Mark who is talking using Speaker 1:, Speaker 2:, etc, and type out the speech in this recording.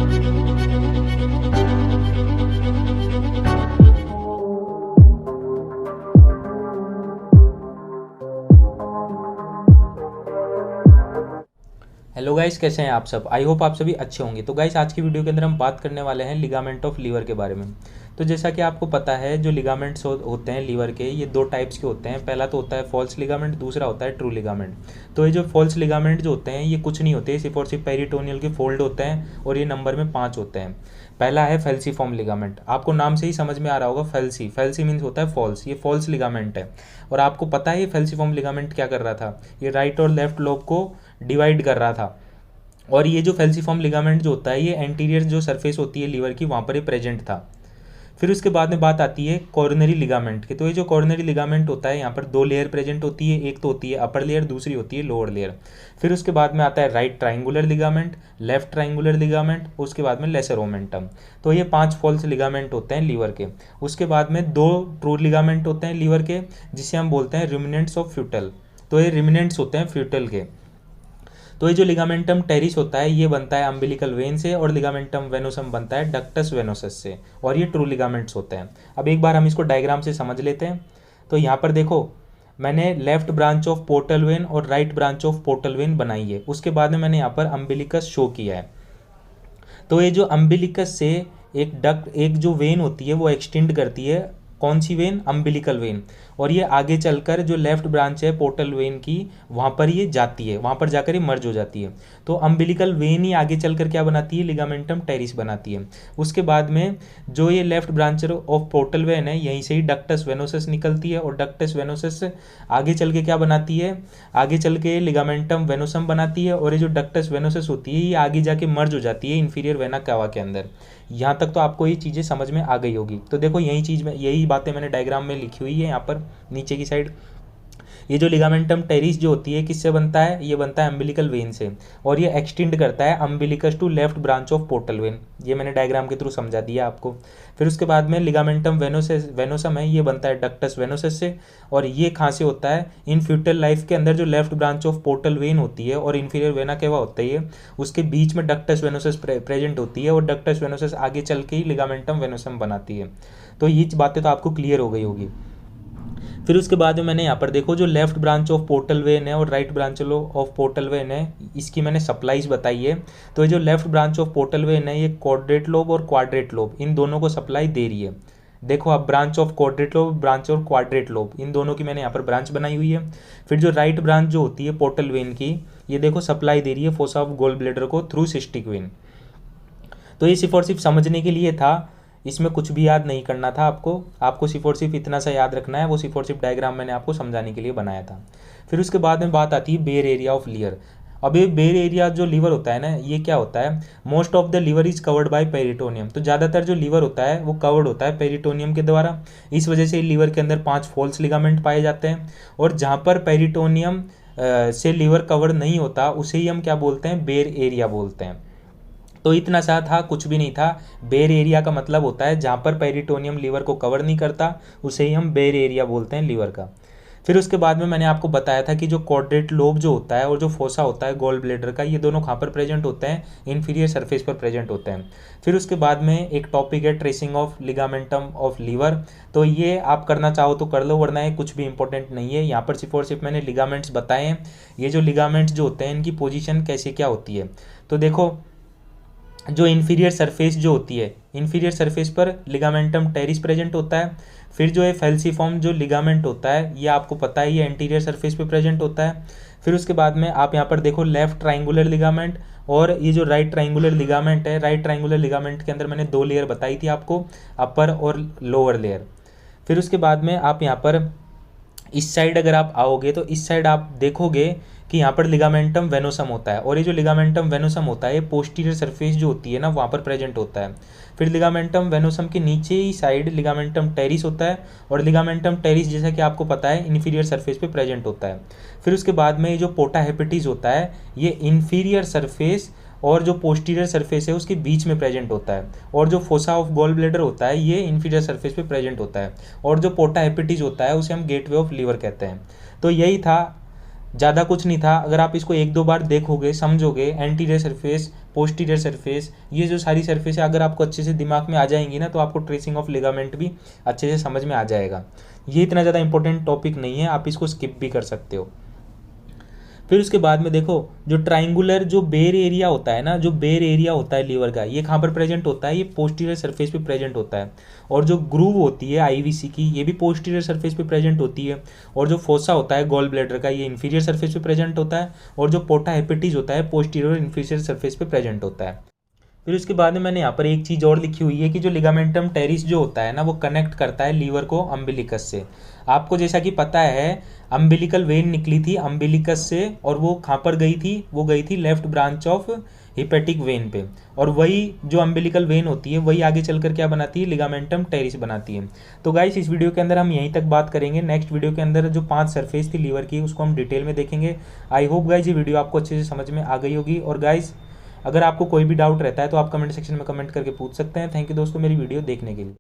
Speaker 1: Hello guys, कैसे हैं आप सब। आई होप आप सभी अच्छे होंगे। तो गाइस, आज की वीडियो के अंदर हम बात करने वाले हैं लिगामेंट ऑफ लीवर के बारे में। तो जैसा कि आपको पता है, जो लिगामेंट्स होते हैं लीवर के, ये दो टाइप्स के होते हैं। पहला तो होता है फॉल्स लिगामेंट, दूसरा होता है ट्रू लिगामेंट। तो ये जो फॉल्स लिगामेंट जो होते हैं, ये कुछ नहीं होते, सिर्फ और सिर्फ पेरिटोनियल के फोल्ड होते हैं और ये नंबर में 5 होते हैं। पहला है फेल्सीफॉर्म लिगामेंट। आपको नाम से ही समझ में आ रहा होगा, फेल्सी मीन्स होता है फॉल्स, ये फॉल्स लिगामेंट है। और आपको पता है ये फेल्सीफॉर्म लिगामेंट क्या कर रहा था, ये राइट और लेफ्ट लोब को डिवाइड कर रहा था। और ये जो फेल्सीफॉर्म लिगामेंट जो होता है, ये एंटीरियर जो सरफेस होती है लीवर की, वहाँ पर ये प्रेजेंट था। फिर उसके बाद में बात आती है कॉर्नरी लिगामेंट की। तो ये जो कॉर्नरी लिगामेंट होता है, यहाँ पर 2 लेयर प्रेजेंट होती है। एक तो होती है अपर लेयर, दूसरी होती है लोअर लेयर। फिर उसके बाद में आता है right triangular ligament, left triangular ligament, उसके बाद में लेसर ओमेंटम। तो ये 5 फॉल्स लिगामेंट होते हैं लीवर के। उसके बाद में 2 ट्रू लिगामेंट होते हैं लीवर के, जिसे हम बोलते हैं रिमिनेंट्स ऑफ फ्यूटल। तो ये रिमिनेंट्स होते हैं फ्यूटल के। तो ये जो लिगामेंटम टेरिस होता है, ये बनता है अम्बिलिकल वेन से, और लिगामेंटम वेनोसम बनता है डक्टस वेनोसस से, और ये ट्रू लिगामेंट्स होते हैं। अब एक बार हम इसको डायग्राम से समझ लेते हैं। तो यहाँ पर देखो, मैंने left branch of portal vein और right branch of portal vein बनाई है। उसके बाद में मैंने यहाँ पर अम्बिलिकस शो किया है। तो ये जो अम्बिलिकस से एक जो वेन होती है, वो एक्सटेंड करती है। कौन सी वेन? Umbilical when. और ये आगे चलकर जो लेफ्ट ब्रांच है पोर्टल वेन की, वहाँ पर ये जाती है, वहाँ पर जाकर ये मर्ज हो जाती है। तो अम्बिलिकल वेन ही आगे चलकर क्या बनाती है? लिगामेंटम टेरिस बनाती है। उसके बाद में जो ये left branch of portal vein है, यहीं से ही डक्टस वेनोसस निकलती है, और डक्टस वेनोसस आगे चल के क्या बनाती है? आगे चल के लिगामेंटम वेनोसम बनाती है। और ये जो डक्टस वेनोसस होती है, ये आगे जाके मर्ज हो जाती है इंफीरियर वेना कावा के अंदर। यहाँ तक तो आपको ये चीज़ें समझ में आ गई होगी। तो देखो, यही बातें मैंने डायग्राम में लिखी हुई है यहाँ पर नीचे की साइड। ये जो लिगामेंटम टेरिस जो होती है, किससे बनता है? ये बनता है अम्बिलिकल वेन से, और ये एक्सटेंड करता है umbilicus to left branch of portal vein. ये मैंने डायग्राम के थ्रू समझा दिया आपको। फिर उसके बाद में लिगामेंटम वेनोसम है, ये बनता है डक्टस वेनोसस से। और ये कहाँ से होता है? इन फ्यूटल लाइफ के अंदर जो left branch of portal when होती है और इन्फीरियर वेना केवा होता है, उसके बीच में डक्टस वेनोसस प्रेजेंट होती है, और डक्टस वेनोसस आगे चल के ही लिगामेंटम वेनोसम बनाती है। तो ये बातें तो आपको क्लियर हो गई होगी। फिर उसके बाद में मैंने यहाँ पर देखो, जो left branch of portal vein है और right branch of portal vein है, इसकी मैंने सप्लाईज बताई है। तो ये जो left branch of portal vein है, ये क्वाड्रेट लोब और क्वाड्रेट लोब, इन दोनों को सप्लाई दे रही है। देखो, अब branch of quadrate lobe, branch of quadrate lobe, इन दोनों की मैंने यहाँ पर ब्रांच बनाई हुई है। फिर जो राइट ब्रांच जो होती है पोर्टल वेन की, ये देखो सप्लाई दे रही है फोसा ऑफ गोल ब्लेडर को थ्रू सिस्टिक वेन। तो ये सिर्फ और सिर्फ समझने के लिए था, इसमें कुछ भी याद नहीं करना था आपको सिर्फ और सिर्फ इतना सा याद रखना है। वो सिर्फ और सिर्फ डायग्राम मैंने आपको समझाने के लिए बनाया था। फिर उसके बाद में बात आती है बेयर एरिया ऑफ लीवर। अब ये बेयर एरिया जो लीवर होता है ना, ये क्या होता है? Most of the liver is covered by peritoneum. तो ज़्यादातर जो लीवर होता है वो कवर्ड होता है पेरिटोनियम के द्वारा। इस वजह से लीवर के अंदर 5 फॉल्स लिगामेंट पाए जाते हैं। और जहाँ पर पेरिटोनियम से लीवर कवर नहीं होता, उसे ही हम क्या बोलते हैं? बेयर एरिया बोलते हैं। तो इतना सा था, कुछ भी नहीं था। बेयर एरिया का मतलब होता है जहाँ पर पेरिटोनियम लीवर को कवर नहीं करता, उसे ही हम बेयर एरिया बोलते हैं लीवर का। फिर उसके बाद में मैंने आपको बताया था कि जो क्वाड्रेट लोब जो होता है और जो फोसा होता है गोल ब्लेडर का, ये दोनों कहाँ पर प्रेजेंट होते हैं? इन्फीरियर सरफेस पर प्रेजेंट होते हैं। फिर उसके बाद में एक टॉपिक है tracing of ligamentum of liver. तो ये आप करना चाहो तो कर लो, वरना ये कुछ भी इंपॉर्टेंट नहीं है। यहाँ पर सिर्फ और सिर्फ मैंने लिगामेंट्स बताए हैं। ये जो लिगामेंट्स जो होते हैं, इनकी पोजीशन कैसे क्या होती है। तो देखो, जो इन्फीरियर सरफेस जो होती है, इन्फीरियर सरफेस पर लिगामेंटम टेरिस प्रेजेंट होता है। फिर जो है फेल्सीफॉर्म जो लिगामेंट होता है, ये आपको पता है, ये एंटीरियर सरफेस पे प्रेजेंट होता है। फिर उसके बाद में आप यहाँ पर देखो लेफ्ट ट्राइंगुलर लिगामेंट, और ये जो राइट ट्राइंगुलर लिगामेंट है, राइट ट्राइंगुलर लिगामेंट के अंदर मैंने 2 लेयर बताई थी आपको, अपर और लोअर लेयर। फिर उसके बाद में आप यहाँ पर इस साइड अगर आप आओगे, तो इस साइड आप देखोगे कि यहाँ पर लिगामेंटम वेनोसम होता है। और ये जो लिगामेंटम वेनोसम होता है, ये पोस्टीरियर सरफेस जो होती है ना, वहाँ पर प्रेजेंट होता है। फिर लिगामेंटम वेनोसम के नीचे ही साइड लिगामेंटम टेरिस होता है, और लिगामेंटम टेरिस जैसा कि आपको पता है इन्फीरियर सरफेस पे प्रेजेंट होता है। फिर उसके बाद में ये जो पोर्टा हेपेटिस होता है, ये इन्फीरियर सरफेस और जो पोस्टीरियर सरफेस है उसके बीच में प्रेजेंट होता है। और जो फोसा ऑफ गोल ब्लेडर होता है, ये इन्फीरियर सरफेस पे प्रेजेंट होता है। और जो पोर्टा हेपेटिस होता है, उसे हम गेटवे ऑफ लीवर कहते हैं। तो यही था ज़्यादा कुछ नहीं था। अगर आप इसको एक दो बार देखोगे, समझोगे, एंटीरियर सरफेस, पोस्टीरियर सरफेस, ये जो सारी सरफेस है अगर आपको अच्छे से दिमाग में आ जाएंगी ना, तो आपको ट्रेसिंग ऑफ लिगामेंट भी अच्छे से समझ में आ जाएगा। ये इतना ज़्यादा इंपॉर्टेंट टॉपिक नहीं है, आप इसको स्किप भी कर सकते हो। फिर उसके बाद में देखो, जो ट्राइंगुलर जो बेर एरिया होता है ना, जो बेर एरिया होता है लीवर का, ये कहाँ पर प्रेजेंट होता है? ये पोस्टीरियर सरफेस पे प्रेजेंट होता है। और जो ग्रूव होती है आईवीसी की, ये भी पोस्टीरियर सरफेस पे प्रेजेंट होती है। और जो फोसा होता है गॉल ब्लैडर का, ये इंफीरियर सरफेस पे प्रेजेंट होता है। और जो पोर्टा हेपेटिस होता है, पोस्टीरियर इंफीरियर सरफेस पे प्रेजेंट होता है। फिर उसके बाद में मैंने यहाँ पर एक चीज़ और लिखी हुई है कि जो लिगामेंटम टेरिस जो होता है ना, वो कनेक्ट करता है लीवर को अम्बिलिकस से। आपको जैसा कि पता है, अम्बिलिकल वेन निकली थी अम्बिलिकस से, और वो कहाँ पर गई थी? वो गई थी left branch of hepatic when पे। और वही जो अम्बिलिकल वेन होती है, वही आगे चलकर क्या बनाती है? लिगामेंटम टेरिस बनाती है। तो गाइस, इस वीडियो के अंदर हम यहीं तक बात करेंगे। नेक्स्ट वीडियो के अंदर जो 5 सरफेस थी लीवर की, उसको हम डिटेल में देखेंगे। आई होप गाइस ये वीडियो आपको अच्छे से समझ में आ गई होगी। और गाइस, अगर आपको कोई भी डाउट रहता है तो आप कमेंट सेक्शन में कमेंट करके पूछ सकते हैं। थैंक यू दोस्तों मेरी वीडियो देखने के लिए।